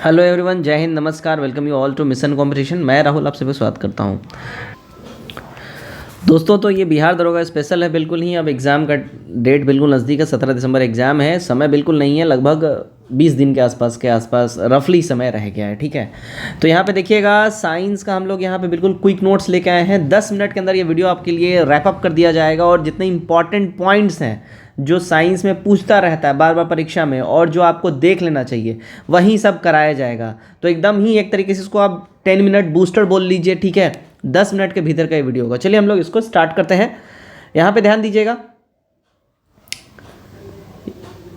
Hello everyone, जय हिंद, नमस्कार। Welcome you all to mission competition. मैं राहुल आप सभी स्वागत करता हूं। दोस्तों, तो ये बिहार दरोगा स्पेशल है बिल्कुल ही। अब एग्ज़ाम का डेट बिल्कुल नज़दीक है। 17 दिसंबर एग्ज़ाम है। समय बिल्कुल नहीं है, लगभग 20 दिन के आसपास रफली समय रह गया है। ठीक है, तो यहाँ पे देखिएगा, साइंस का हम लोग यहाँ पे बिल्कुल क्विक नोट्स लेके आए हैं। 10 मिनट के अंदर ये वीडियो आपके लिए रैप अप कर दिया जाएगा और जितने इंपॉर्टेंट पॉइंट्स हैं जो साइंस में पूछता रहता है बार बार परीक्षा में और जो आपको देख लेना चाहिए वही सब कराया जाएगा। तो एकदम ही एक तरीके से इसको आप 10 मिनट बूस्टर बोल लीजिए। ठीक है, 10 मिनट के भीतर का ये वीडियो होगा। चलिए हम लोग इसको स्टार्ट करते हैं। यहाँ पे ध्यान दीजिएगा।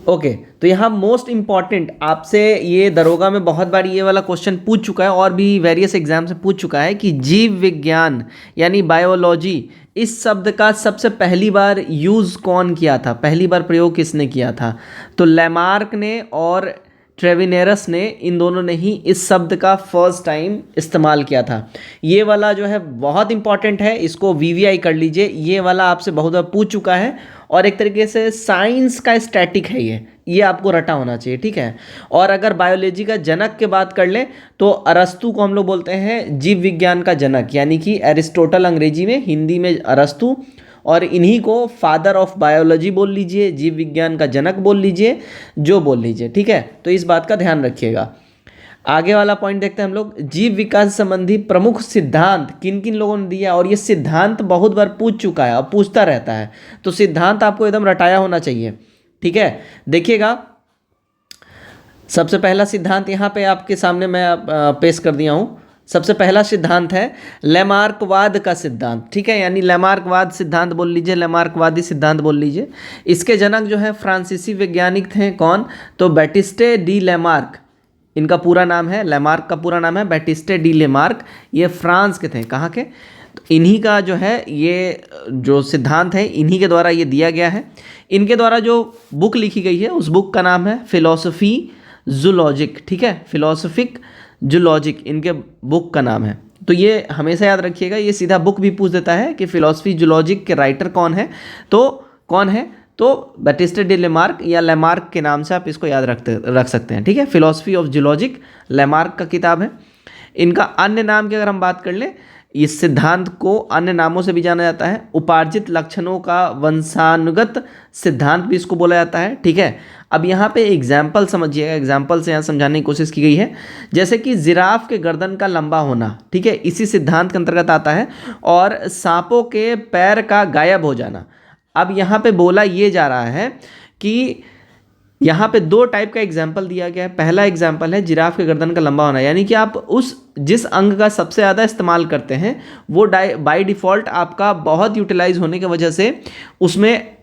ओके, तो यहाँ मोस्ट इंपॉर्टेंट आपसे ये दरोगा में बहुत बार ये वाला क्वेश्चन पूछ चुका है और भी वेरियस एग्जाम से पूछ चुका है कि जीव विज्ञान यानी बायोलॉजी, इस शब्द का सबसे पहली बार यूज़ कौन किया था, पहली बार प्रयोग किसने किया था? तो लैमार्क ने और ट्रेविनेरस ने, इन दोनों ने ही इस शब्द का फर्स्ट टाइम इस्तेमाल किया था। ये वाला जो है बहुत इंपॉर्टेंट है, इसको वीवीआई कर लीजिए। ये वाला आपसे बहुत बार पूछ चुका है और एक तरीके से साइंस का स्टैटिक है ये आपको रटा होना चाहिए। ठीक है, और अगर बायोलॉजी का जनक की बात कर लें तो अरस्तु को हम लोग बोलते हैं जीव विज्ञान का जनक, यानी कि एरिस्टोटल अंग्रेजी में, हिंदी में अरस्तु, और इन्हीं को फादर ऑफ बायोलॉजी बोल लीजिए, जीव विज्ञान का जनक बोल लीजिए, जो बोल लीजिए। ठीक है, तो इस बात का ध्यान रखिएगा। आगे वाला पॉइंट देखते हैं हम लोग। जीव विकास संबंधी प्रमुख सिद्धांत किन किन लोगों ने दिया, और ये सिद्धांत बहुत बार पूछ चुका है और पूछता रहता है, तो सिद्धांत आपको एकदम रटाया होना चाहिए। ठीक है, देखिएगा, सबसे पहला सिद्धांत यहाँ पे आपके सामने मैं पेश कर दिया हूँ। सबसे पहला सिद्धांत है लैमार्कवाद का सिद्धांत। ठीक है, यानी लैमार्कवाद सिद्धांत बोल लीजिए, लैमार्कवादी सिद्धांत बोल लीजिए। इसके जनक जो है फ्रांसीसी वैज्ञानिक थे। कौन? तो बैटिस्टे डी लैमार्क, इनका पूरा नाम है, लैमार्क का पूरा नाम है बैटिस्टे डी लैमार्क। ये फ्रांस के थे। कहाँ के? तो इन्हीं का जो है ये जो सिद्धांत है इन्हीं के द्वारा ये दिया गया है। इनके द्वारा जो बुक लिखी गई है उस बुक का नाम है फिलॉसफी जूलॉजिक। ठीक है, फिलोसफिक जूलॉजिक इनके बुक का नाम है। तो ये हमेशा याद रखिएगा, ये सीधा बुक भी पूछ देता है कि फिलोसफी जूलॉजिक के राइटर कौन है। तो कौन है? तो बैटिस्टे डे लेमार्क या लेमार्क के नाम से आप इसको याद रख सकते हैं। ठीक है, फिलोसफी ऑफ जूलॉजिक लेमार्क का किताब है। इनका अन्य नाम की अगर हम बात कर लें, इस सिद्धांत को अन्य नामों से भी जाना जाता है। उपार्जित लक्षणों का वंशानुगत सिद्धांत भी इसको बोला जाता है। ठीक है, अब यहाँ पे एग्जाम्पल समझिएगा, एग्जाम्पल से यहाँ समझाने की कोशिश की गई है। जैसे कि जिराफ के गर्दन का लंबा होना, ठीक है, इसी सिद्धांत के अंतर्गत आता है। और सांपों के पैर का गायब हो जाना। अब यहाँ पे बोला ये जा रहा है कि यहाँ पे दो टाइप का एग्जाम्पल दिया गया है। पहला एग्जाम्पल है जिराफ के गर्दन का लंबा होना, यानी कि आप उस जिस अंग का सबसे ज़्यादा इस्तेमाल करते हैं वो बाय डिफ़ॉल्ट आपका बहुत यूटिलाइज होने की वजह से उसमें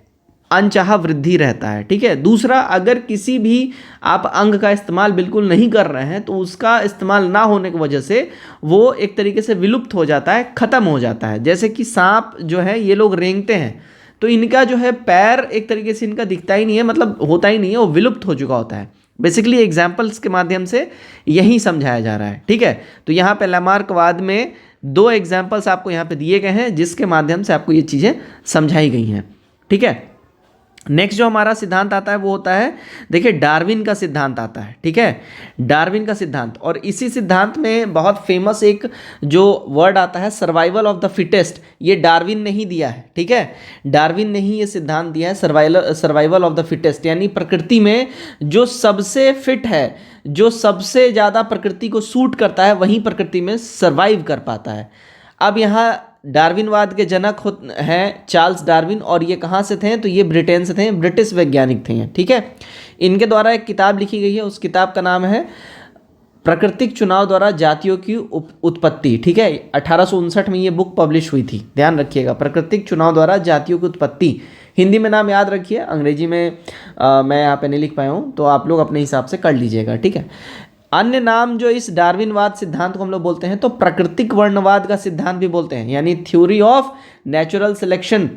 अनचाहा वृद्धि रहता है। ठीक है, दूसरा, अगर किसी भी आप अंग का इस्तेमाल बिल्कुल नहीं कर रहे हैं तो उसका इस्तेमाल ना होने की वजह से वो एक तरीके से विलुप्त हो जाता है, ख़त्म हो जाता है। जैसे कि सांप जो है ये लोग रेंगते हैं तो इनका जो है पैर एक तरीके से इनका दिखता ही नहीं है, मतलब होता ही नहीं है, वो विलुप्त हो चुका होता है। बेसिकली एग्जाम्पल्स के माध्यम से यही समझाया जा रहा है। ठीक है, तो यहाँ पे लैमार्कवाद में दो एग्जाम्पल्स आपको यहाँ पे दिए गए हैं जिसके माध्यम से आपको ये चीज़ें समझाई गई हैं। ठीक है, नेक्स्ट जो हमारा सिद्धांत आता है वो होता है, देखिए, डार्विन का सिद्धांत आता है। ठीक है, डार्विन का सिद्धांत, और इसी सिद्धांत में बहुत फेमस एक जो वर्ड आता है सर्वाइवल ऑफ द फिटेस्ट, ये डार्विन ने ही दिया है। ठीक है, डार्विन ने ही ये सिद्धांत दिया है, सर्वाइवल ऑफ द फिटेस्ट, यानी प्रकृति में जो सबसे फिट है, जो सबसे ज़्यादा प्रकृति को सूट करता है, वही प्रकृति में सर्वाइव कर पाता है। अब यहाँ डार्विनवाद के जनक हैं चार्ल्स डार्विन, और ये कहाँ से थे? तो ये ब्रिटेन से थे, ब्रिटिश वैज्ञानिक थे। ठीक है, इनके द्वारा एक किताब लिखी गई है, उस किताब का नाम है प्राकृतिक चुनाव द्वारा जातियों की उत्पत्ति। ठीक है, 1859 में ये बुक पब्लिश हुई थी, ध्यान रखिएगा, प्राकृतिक चुनाव द्वारा जातियों की उत्पत्ति। हिंदी में नाम याद रखिए, अंग्रेजी में मैं यहाँ पे नहीं लिख पाया हूँ, तो आप लोग अपने हिसाब से कर लीजिएगा। ठीक है, अन्य नाम जो इस डार्विनवाद सिद्धांत को हम लोग बोलते हैं तो प्राकृतिक वर्णवाद का सिद्धांत भी बोलते हैं, यानी थ्योरी ऑफ नेचुरल सिलेक्शन।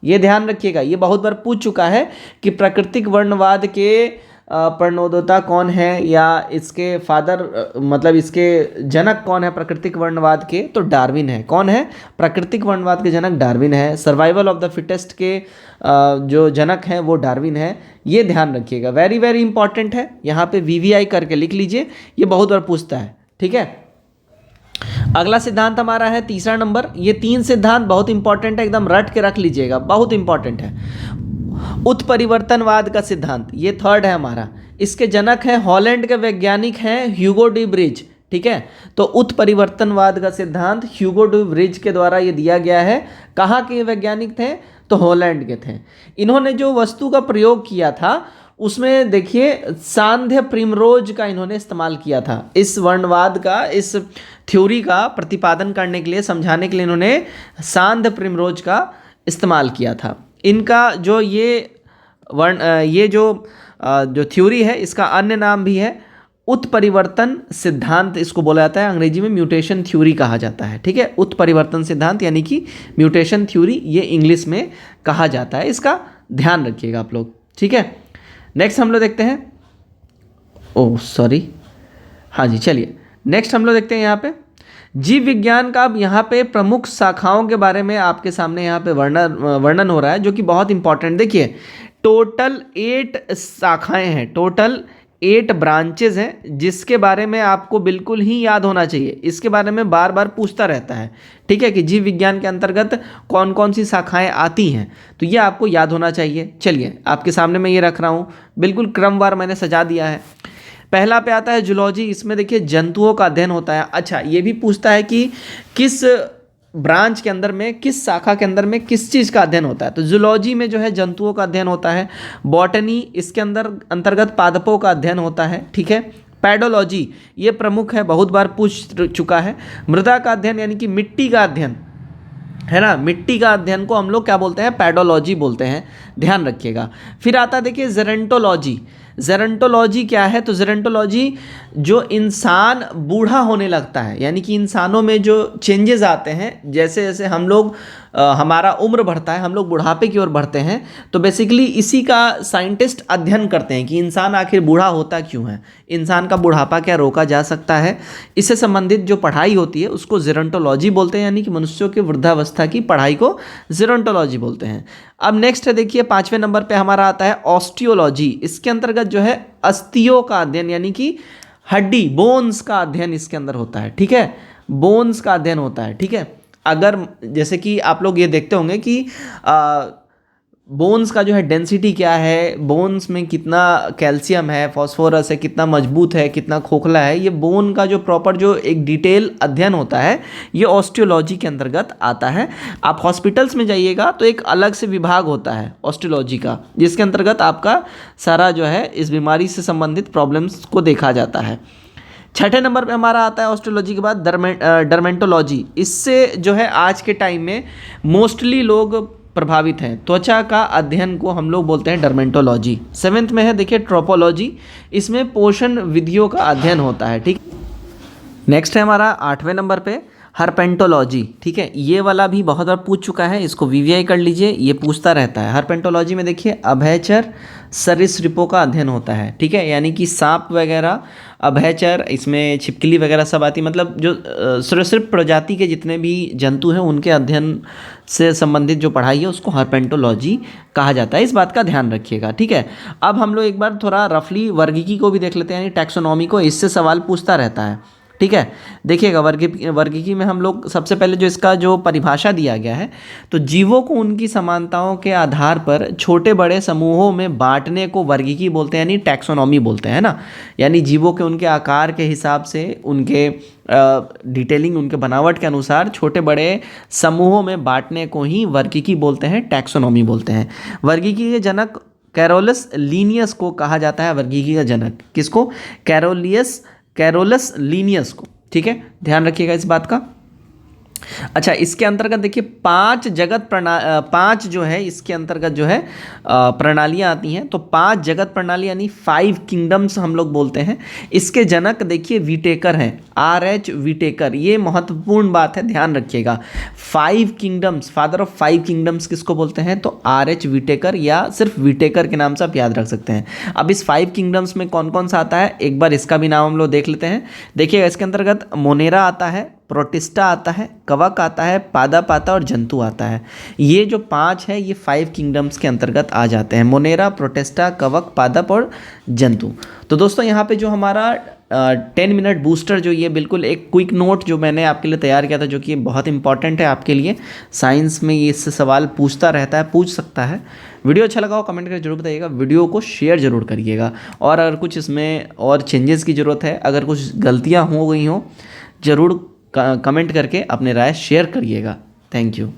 ये ध्यान रखिएगा, ये बहुत बार पूछ चुका है कि प्राकृतिक वर्णवाद के प्रणोदता कौन है, या इसके फादर मतलब इसके जनक कौन है प्राकृतिक वर्णवाद के, तो डार्विन है। कौन है प्राकृतिक वर्णवाद के जनक? डार्विन है। सर्वाइवल ऑफ द फिटेस्ट के जो जनक हैं वो डार्विन है। ये ध्यान रखिएगा, वेरी वेरी इंपॉर्टेंट है। यहाँ पे वीवीआई करके लिख लीजिए, ये बहुत बार पूछता है, ठीक है। अगला सिद्धांत हमारा है तीसरा नंबर। ये 3 सिद्धांत बहुत इंपॉर्टेंट है, एकदम रट के रख लीजिएगा, बहुत इंपॉर्टेंट है। उत्परिवर्तनवाद का सिद्धांत, ये थर्ड है हमारा। इसके जनक हैं हॉलैंड के वैज्ञानिक हैं ह्यूगो डी ब्रिज, ठीक है। तो उत्परिवर्तनवाद का सिद्धांत ह्यूगो डी ब्रिज के द्वारा ये दिया गया है। कहाँ के वैज्ञानिक थे? तो हॉलैंड के थे। इन्होंने जो वस्तु का प्रयोग किया था उसमें देखिए सांध्य प्रिमरोज का इन्होंने इस्तेमाल किया था। इस वर्णवाद का, इस थ्योरी का प्रतिपादन करने के लिए, समझाने के लिए इन्होंने सांध्य प्रिमरोज का इस्तेमाल किया था। इनका जो ये जो थ्योरी है, इसका अन्य नाम भी है उत्परिवर्तन सिद्धांत, इसको बोला जाता है। अंग्रेजी में म्यूटेशन थ्योरी कहा जाता है, ठीक है। उत्परिवर्तन सिद्धांत यानी कि म्यूटेशन थ्योरी, ये इंग्लिश में कहा जाता है। इसका ध्यान रखिएगा आप लोग, ठीक है। नेक्स्ट हम लोग देखते हैं, ओह सॉरी, हाँ जी चलिए नेक्स्ट हम लोग देखते हैं यहाँ पे जीव विज्ञान का। अब यहाँ पे प्रमुख शाखाओं के बारे में आपके सामने यहाँ पे वर्णन हो रहा है, जो कि बहुत इंपॉर्टेंट। देखिए टोटल 8 शाखाएं हैं, टोटल 8 ब्रांचेज हैं, जिसके बारे में आपको बिल्कुल ही याद होना चाहिए। इसके बारे में बार बार पूछता रहता है, ठीक है, कि जीव विज्ञान के अंतर्गत कौन कौन सी शाखाएं आती हैं, तो ये आपको याद होना चाहिए। चलिए आपके सामने मैं ये रख रहा हूँ, बिल्कुल क्रमवार मैंने सजा दिया है। पहला पे आता है जूलॉजी, इसमें देखिए जंतुओं का अध्ययन होता है। अच्छा, ये भी पूछता है कि किस ब्रांच के अंदर में, किस शाखा के अंदर में किस चीज़ का अध्ययन होता है, तो जूलॉजी में जो है जंतुओं का अध्ययन होता है। बॉटनी, इसके अंतर्गत पादपों का अध्ययन होता है, ठीक है। पैडोलॉजी, ये प्रमुख है, बहुत बार पूछ चुका है। मृदा का अध्ययन यानी कि मिट्टी का अध्ययन है ना, मिट्टी का अध्ययन को हम लोग क्या बोलते हैं? पैडोलॉजी बोलते हैं, ध्यान रखिएगा। फिर आता है देखिए जेरेंटोलॉजी। जेरेंटोलॉजी क्या है? तो जेरेंटोलॉजी जो इंसान बूढ़ा होने लगता है, यानी कि इंसानों में जो चेंजेस आते हैं, जैसे जैसे हम लोग हमारा उम्र बढ़ता है, हम लोग बुढ़ापे की ओर बढ़ते हैं, तो बेसिकली इसी का साइंटिस्ट अध्ययन करते हैं कि इंसान आखिर बूढ़ा होता क्यों है, इंसान का बुढ़ापा क्या रोका जा सकता है। इससे संबंधित जो पढ़ाई होती है उसको जेरोंटोलॉजी बोलते हैं, यानी कि मनुष्यों के वृद्धावस्था की पढ़ाई को जेरोंटोलॉजी बोलते हैं। अब नेक्स्ट है देखिए 5वें नंबर पे हमारा आता है ऑस्टियोलॉजी। इसके अंतर्गत जो है अस्थियों का अध्ययन, यानी कि हड्डी, बोन्स का अध्ययन इसके अंदर होता है, ठीक है। बोन्स का अध्ययन होता है, ठीक है। अगर जैसे कि आप लोग ये देखते होंगे कि बोन्स का जो है डेंसिटी क्या है, बोन्स में कितना कैल्शियम है, फास्फोरस है, कितना मजबूत है, कितना खोखला है, ये बोन का जो प्रॉपर जो एक डिटेल अध्ययन होता है, ये ऑस्टियोलॉजी के अंतर्गत आता है। आप हॉस्पिटल्स में जाइएगा तो एक अलग से विभाग होता है ऑस्टियोलॉजी का, जिसके अंतर्गत आपका सारा जो है इस बीमारी से संबंधित प्रॉब्लम्स को देखा जाता है। 6ठे नंबर पे हमारा आता है ऑस्टियोलॉजी के बाद डर्मेटोलॉजी। इससे जो है आज के टाइम में मोस्टली लोग प्रभावित हैं। त्वचा का अध्ययन को हम लोग बोलते हैं डर्मेटोलॉजी। 7th में है देखिए ट्रोपोलॉजी, इसमें पोषण विधियों का अध्ययन होता है, ठीक। नेक्स्ट है हमारा 8वें नंबर पे हर्पेंटोलॉजी, ठीक है। ये वाला भी बहुत बार पूछ चुका है, इसको वीवीआई कर लीजिए, ये पूछता रहता है। हर्पेंटोलॉजी में देखिए अभयचर सरीसृपों का अध्ययन होता है, ठीक है, यानी कि सांप वगैरह, अभयचर, इसमें छिपकली वगैरह सब आती, मतलब जो सरीसृप प्रजाति के जितने भी जंतु हैं उनके अध्ययन से संबंधित जो पढ़ाई है उसको हर्पेंटोलॉजी कहा जाता है। इस बात का ध्यान रखिएगा, ठीक है। अब हम लोग एक बार थोड़ा रफली वर्गीकी को भी देख लेते हैं, यानी टैक्सोनॉमी को, इससे सवाल पूछता रहता है, ठीक है। देखिएगा वर्गीकी में हम लोग सबसे पहले जो इसका जो परिभाषा दिया गया है, तो जीवों को उनकी समानताओं के आधार पर छोटे बड़े समूहों में बांटने को वर्गीकी बोलते हैं, यानी टैक्सोनॉमी बोलते हैं ना। यानी जीवों के उनके आकार के हिसाब से, उनके डिटेलिंग, उनके बनावट के अनुसार छोटे बड़े समूहों में बांटने को ही वर्गीकी बोलते हैं, टैक्सोनॉमी बोलते हैं। वर्गीकी के जनक कैरोलस लीनियस को कहा जाता है। वर्गीकी का जनक किसको? कैरोलस लीनियस को, ठीक है, ध्यान रखिएगा इस बात का। अच्छा, इसके अंतर्गत देखिए पांच जो है इसके अंतर्गत जो है प्रणालियां आती हैं। तो पांच जगत प्रणाली यानी 5 किंगडम्स हम लोग बोलते हैं। इसके जनक देखिए विटेकर हैं, R H विटेकर। ये महत्वपूर्ण बात है, ध्यान रखिएगा। 5 किंगडम्स, फादर ऑफ 5 किंगडम्स किसको बोलते हैं? तो R H विटेकर, या सिर्फ विटेकर के नाम से आप याद रख सकते हैं। अब इस 5 किंगडम्स में कौन कौन सा आता है, एक बार इसका भी नाम हम लोग देख लेते हैं। देखिएगा, इसके अंतर्गत मोनेरा आता है, प्रोटिस्टा आता है, कवक आता है, पादप आता है और जंतु आता है। ये जो पांच है ये 5 किंगडम्स के अंतर्गत आ जाते हैं, मोनेरा, प्रोटिस्टा, कवक, पादप और जंतु। तो दोस्तों यहाँ पे जो हमारा 10 मिनट बूस्टर जो ये बिल्कुल एक क्विक नोट जो मैंने आपके लिए तैयार किया था, जो कि बहुत इंपॉर्टेंट है आपके लिए, साइंस में ये इससे सवाल पूछता रहता है, पूछ सकता है। वीडियो अच्छा लगा हो कमेंट करके जरूर बताइएगा, वीडियो को शेयर जरूर करिएगा। और अगर कुछ इसमें और चेंजेस की ज़रूरत है, अगर कुछ गलतियाँ हो गई हों, ज़रूर कमेंट करके अपने राय शेयर करिएगा। Thank you.